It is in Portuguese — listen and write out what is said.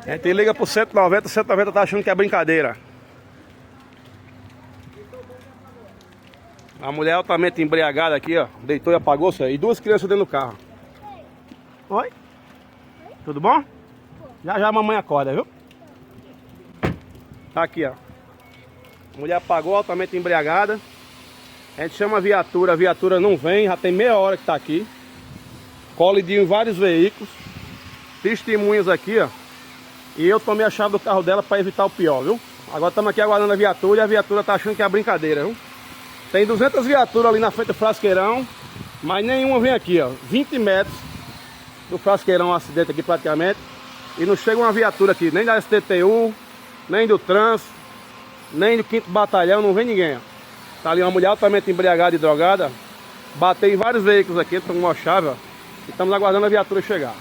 A gente liga pro 190, o 190 tá achando que é brincadeira. A mulher altamente embriagada aqui, ó, deitou e apagou-se, e duas crianças dentro do carro. Oi? Tudo bom? Já já a mamãe acorda, viu? Tá aqui, ó. A mulher apagou, altamente embriagada. A gente chama a viatura não vem, já tem meia hora que tá aqui. Colidiu em vários veículos. Testemunhas aqui, ó. E eu tomei a chave do carro dela para evitar o pior, viu? Agora estamos aqui aguardando a viatura e a viatura tá achando que é brincadeira, viu? Tem 200 viaturas ali na frente do Frasqueirão, mas nenhuma vem aqui, ó. 20 metros do Frasqueirão, um acidente aqui praticamente. E não chega uma viatura aqui, nem da STTU, nem do Trânsito, nem do 5º Batalhão, não vem ninguém, ó. Tá ali uma mulher altamente embriagada e drogada. Bateu em vários veículos aqui, tomou a chave, ó. E estamos aguardando a viatura chegar.